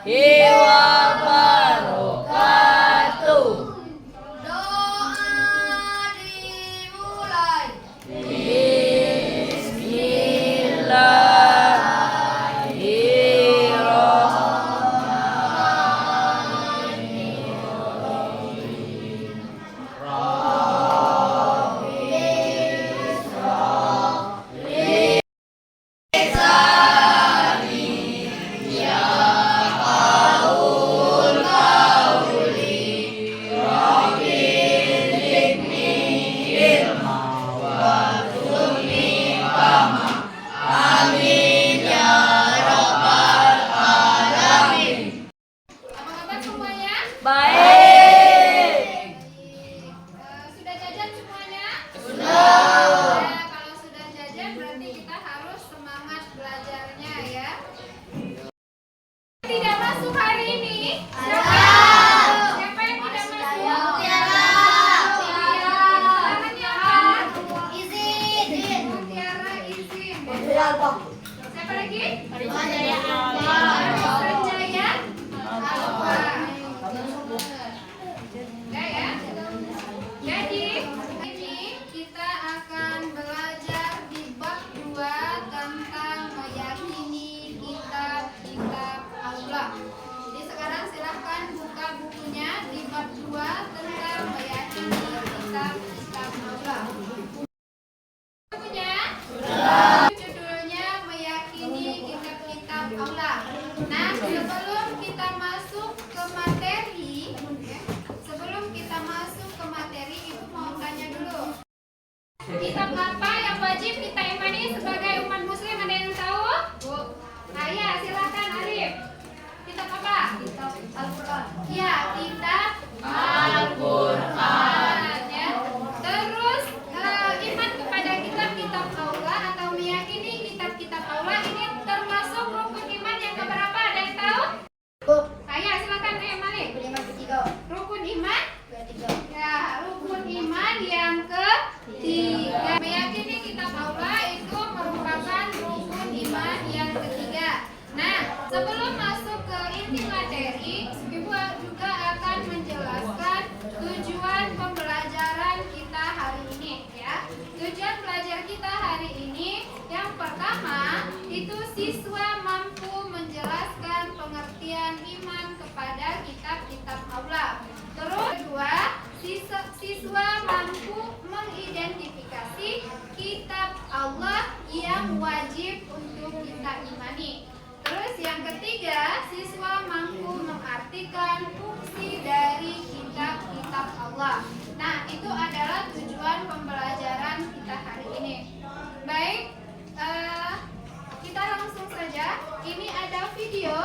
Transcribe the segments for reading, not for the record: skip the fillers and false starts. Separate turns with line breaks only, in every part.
wabarakatuh.
Doa dimulai.
Amin ya rabbal alamin.
Apa kabar semuanya?
Baik.
Sudah jajan semuanya?
Sudah.
Ya, kalau sudah jajan berarti kita harus semangat belajarnya ya. Tidak masuk hari ini? Siapa? Siapa yang tidak masuk?
Tiara.
Tangannya apa?
Izin.
Tiara izin.
Berapa?
Siapa lagi?
Sanjaya
Sanjaya Alfa. Udah ya. Jadi ini kita akan belajar di bab 2 tentang meyakini kitab-kitab Allah. Jadi sekarang silahkan buka bukunya di bab 2 tentang meyakini kitab-kitab Allah. Bukunya? Judulnya meyakini kitab-kitab Allah. Nah, sebelum kita masuk ke materi, Ibu mau tanya dulu. Kitab apa yang wajib kita imani sebagai umat muslim? Ada yang tahu? Bu. Ayah, silakan Arif. Kitab apa? Kitab Al-Qur'an. Ya, kitab Al-Qur'an ya. Terus iman kepada kitab-kitab Allah atau meyakini kitab-kitab Allah ini termasuk rukun iman yang keberapa? Ada yang tahu? Ayah, silakan Malik. Rukun iman? Ya, rukun iman yang ketiga. Meyakini kitab Allah itu merupakan rukun iman yang ketiga. Nah, sebelum masuk ke inti materi, Ibu juga akan menjelaskan tujuan pembelajaran kita hari ini ya. Tujuan belajar kita hari ini yang pertama itu siswa mampu menjelaskan pengertian iman kepada kitab-kitab Allah. Terus kedua, siswa mampu mengidentifikasi kitab Allah yang wajib untuk kita imani. Terus yang ketiga, siswa mampu mengartikan fungsi dari kitab-kitab Allah. Nah, itu adalah tujuan pembelajaran kita hari ini. Baik, kita langsung saja. Ini ada video,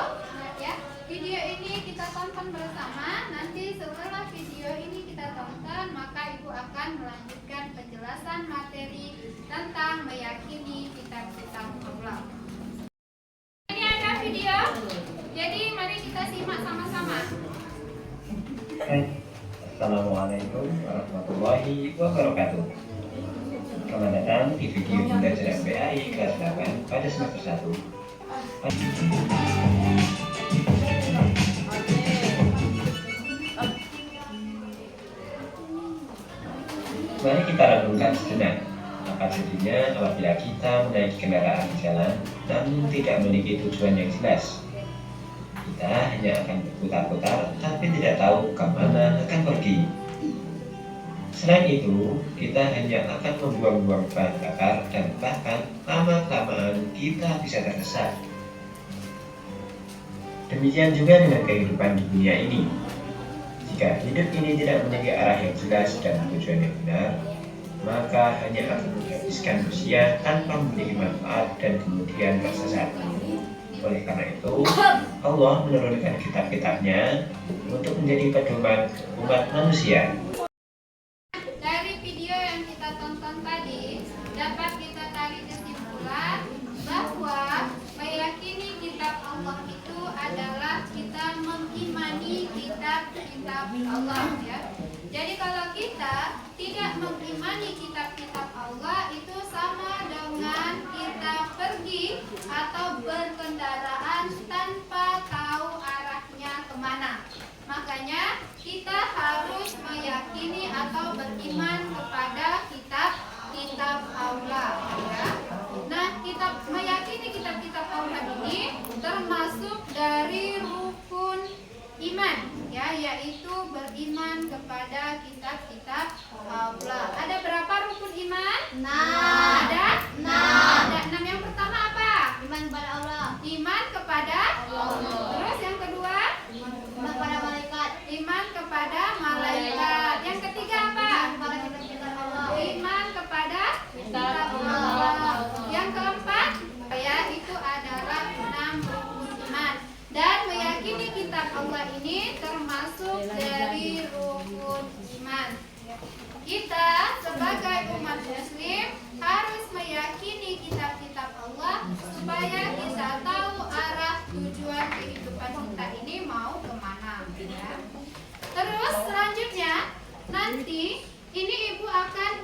ya. Video ini kita tonton bersama. Nanti setelah video ini kita tonton, maka Ibu akan melanjutkan penjelasan materi tentang meyakini kitab-kitab Allah. Ini ada video. Jadi mari kita simak sama-sama.
Assalamualaikum warahmatullahi wabarakatuh. Selamat datang di video pembelajaran PAI kelas 8 pada semester 1. Mari kita renungkan sejenak. Apa jadinya apabila kita menaiki kendaraan di jalan namun tidak memiliki tujuan yang jelas? Kita hanya akan berputar-putar tapi tidak tahu kemana akan pergi. Selain itu, kita hanya akan membuang-buang bahan bakar dan bahkan lama-kelamaan kita bisa tersesat. Demikian juga dengan kehidupan di dunia ini. Jika hidup ini tidak memiliki arah yang jelas dan tujuan yang benar, maka hanya akan menghabiskan usia tanpa memiliki manfaat dan kemudian tersesat. Oleh karena itu, Allah menurunkan kitab-kitabnya untuk menjadi pedoman umat manusia.
Dari video yang kita tonton tadi, dapat kita tarik kesimpulan bahwa meyakini kitab Allah itu adalah kita mengimani kitab-kitab Allah ya. Jadi kalau kita tidak mengimani kitab-kitab Allah itu sama dengan kita pergi atau berkendaraan tanpa tahu arah beriman kepada kitab-kitab Allah. Ya. Nah, meyakini kitab-kitab Allah ini termasuk dari rukun iman, ya, yaitu beriman kepada kitab-kitab Allah. Ada berapa rukun iman?
6.
Ada
6.
6. Yang pertama apa?
Iman kepada Allah.
Iman kepada
Allah.
Terus yang kedua?
Iman kepada malaikat.
Iman kepada malaikat. Yang ketiga apa?
Iman kepada kitab-kitab Allah.
Iman kepada kitab Allah. Yang keempat, ya, itu adalah 6 rukun iman. Dan meyakini kitab Allah ini termasuk dari rukun iman. Kita sebagai umat muslim harus meyakini kitab-kitab Allah supaya kita tahu arah tujuan kehidupan kita ini mau kemana, ya. Terus selanjutnya nanti ini ibu akan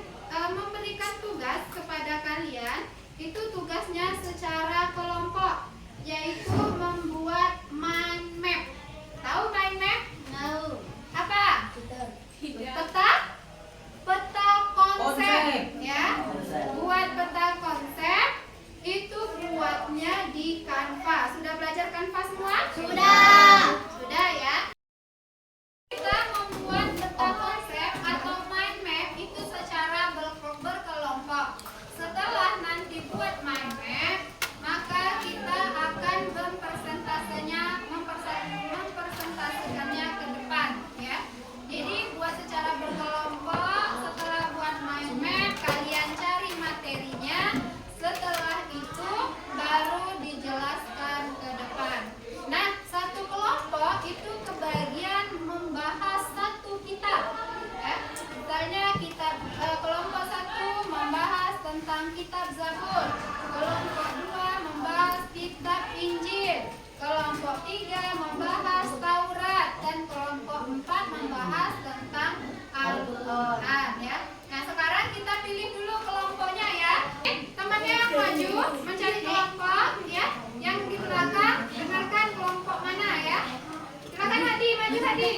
memberikan tugas kepada kalian. Itu tugasnya secara kelompok, yaitu membuat mind map. Tahu mind map?
Tahu.
Apa? Peta konsep, ya. Buat peta konsep itu buatnya di Canva. Sudah belajar Canva semua? Sudah, ya. Kita membuat peta konsep atau mind map itu secara berkelompok. Setelah nanti buat mind map, maka kita akan mempresentasikannya ke depan, ya. Jadi buat secara berkelompok. Setelah buat mind map, kalian cari materinya. Setelah itu baru dijelaskan ke depan. Nah, satu kelompok itu kebagian membahas satu kitab, ya. Misalnya kelompok 1 membahas tentang kitab Zabur, kelompok 2 membahas kitab Injil, kelompok 3 membahas Taurat, dan kelompok 4 membahas tentang Al-Quran, ya. Nah, sekarang kita pilih dulu kelompoknya, ya. Temannya yang maju mencari kelompok, ya. Yang di belakang dengarkan kelompok mana, ya. Silakan Hadi, maju Hadi.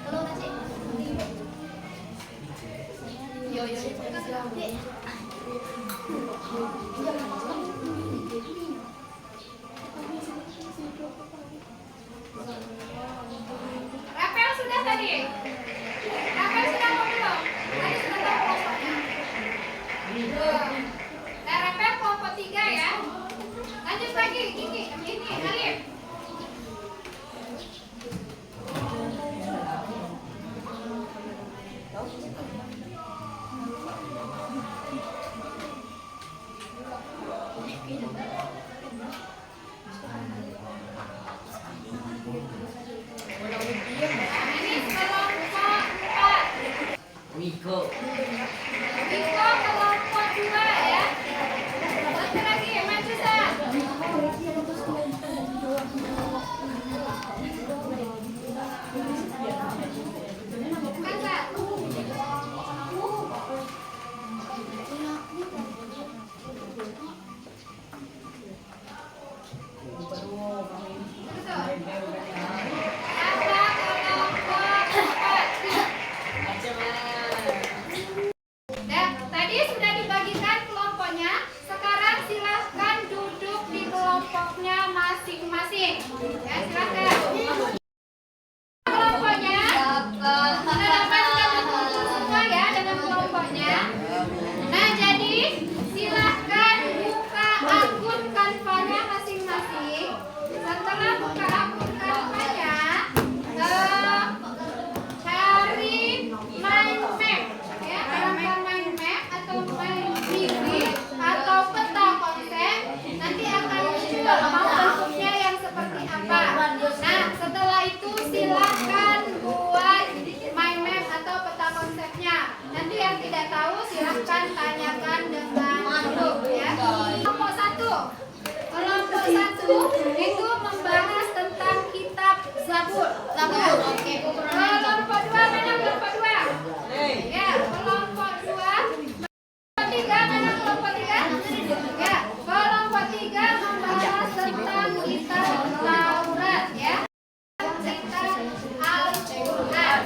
Kalau nasi.
Yo. Rapel sudah tadi? Rapel sudah mau belum? Tadi sudah tahu kelompoknya? Nah, Rapel kelompok 3, ya. Lanjut lagi, Kiki, ini, Alif. Ini kelompok 4.
Wiko.
Wiko kelompok 2, ya. Satu lagi, maju San. Bukan San. Dan tadi sudah dibagikan kelompoknya. Sekarang silahkan duduk di kelompoknya masing-masing. Ya, silahkan. Kelompoknya sudah dapat berkumpul semua, ya, dengan kelompoknya. Nah, jadi silahkan buka akun Canva-nya masing-masing. Setelah buka akun Canva-nya, cari mind map, ya, silakan mind map atau mind mini atau peta konsep. Nanti akan muncul mau bentuknya yang seperti apa. Nah, setelah itu silahkan buat mind map atau peta konsepnya. Nanti yang tidak tahu silahkan tanyakan dengan grup, ya. Kelompok 1. Kelompok 1 itu membahas tentang kitab Zabur.
Oke.
Kelompok 2 mana kelompok 2? Ya, kelompok 2. Kelompok 3 mana kelompok 3? Ya, kelompok 3 membahas tentang kitab Taurat, ya. Kitab Al-Quran,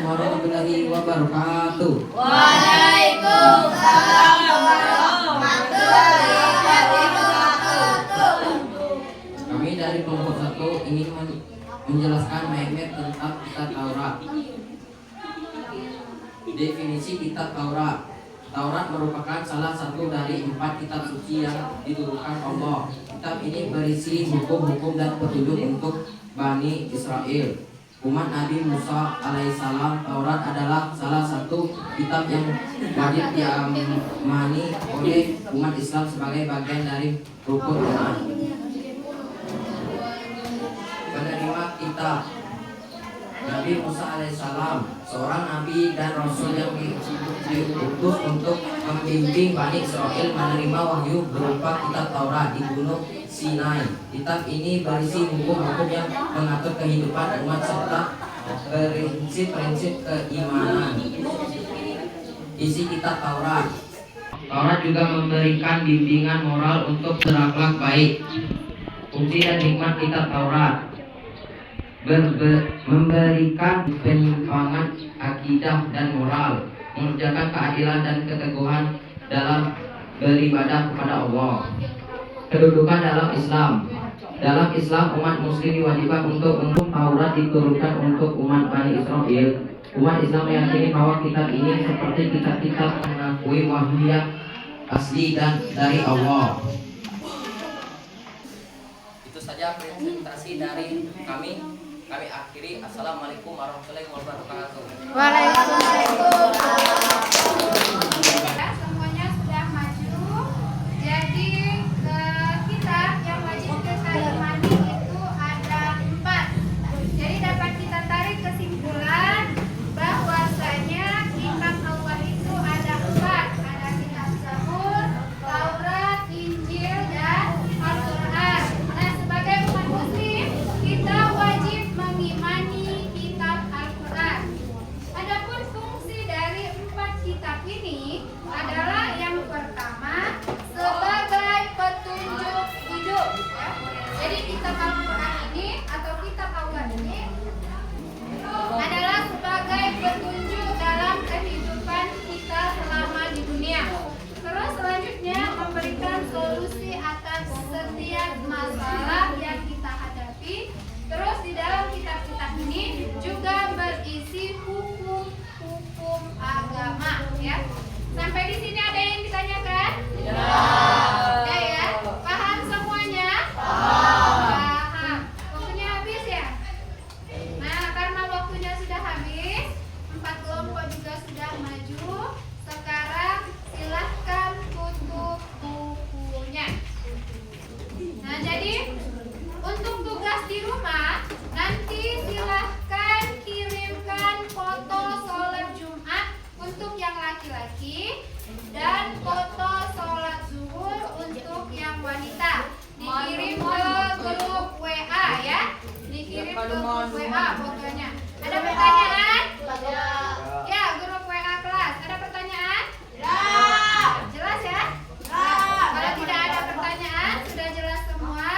warahmatullahi wabarakatuh.
Waalaikumsalam warahmatullahi wabarakatuh.
Kami dari kelompok 1 ingin menjelaskan Mehmet tentang kitab Taurat. Definisi kitab Taurat. Taurat merupakan salah satu dari 4 kitab suci yang diturunkan Allah. Kitab ini berisi hukum-hukum dan petunjuk untuk Bani Israel, umat Nabi Musa alaihissalam. Taurat adalah salah satu kitab yang wajib diamani oleh umat Islam sebagai bagian dari rukun iman. Penerima kitab Nabi Musa alaihissalam, seorang nabi dan rasul yang diutus untuk membimbing Bani Israel menerima wahyu berupa kitab Taurat di Gunung Sinai. Kitab ini berisi hukum-hukum yang mengatur kehidupan umat serta prinsip-prinsip keimanan. Isi kitab Taurat. Taurat juga memberikan bimbingan moral untuk berakhlak baik. Fungsi dan hikmat kitab Taurat: memberikan penyimpangan akidah dan moral, mengerjakan keadilan dan keteguhan dalam beribadah kepada Allah. Kedudukan dalam Islam. Dalam Islam, umat muslim diwajibkan untuk Taurat diturunkan untuk umat Bani Israel. Umat Islam meyakini bahwa kitab ini seperti kitab-kitab mengakui wahyu yang asli dan dari Allah. Itu saja presentasi dari kami. Kami akhiri. Assalamualaikum warahmatullahi wabarakatuh.
Semuanya sudah maju. Jadi kitab yang wajib kita imani itu ada 4. Jadi dapat kita tarik kesimpulan bahwasanya kitab Allah itu ada 4. Ada kitab Zabur, Taurat, Injil, dan Al-Quran. Nah, sebagai umat muslim kita wajib mengimani kitab Al-Quran. Adapun fungsi dari 4 kitab ini adalah yang pertama sebagai petunjuk hidup. Ya. Jadi kitab Al-Quran ini atau kitab Allah ini adalah sebagai petunjuk dalam kehidupan kita selama di dunia. Terus selanjutnya memberikan solusi atas setiap masalah yang kita hadapi. Terus di dalam kitab-kitab ini juga berisi hukum-hukum agama, ya. Sampai di sini ada yang ditanyakan? Ya, ya. Paham semuanya? Paham. Waktunya habis ya? Nah, karena waktunya sudah habis, 4 kelompok juga sudah maju. Sekarang silahkan tutup bukunya. Nah, jadi untuk tugas di rumah, nanti silahkan kirimkan foto sholat Jumat untuk yang laki-laki dan foto sholat zuhur untuk yang wanita. Dikirim ke grup WA ya. Dikirim ke grup WA fotonya. Ada pertanyaan? Ya, grup WA kelas. Ada pertanyaan? Jelas ya? Kalau tidak ada pertanyaan, sudah jelas semua.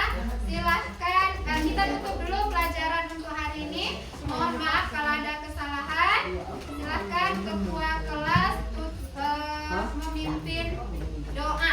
Silahkan, kita tutup dulu pelajaran untuk hari ini. Mohon maaf kalau ada kesalahan. Silahkan ketua kelas memimpin doa.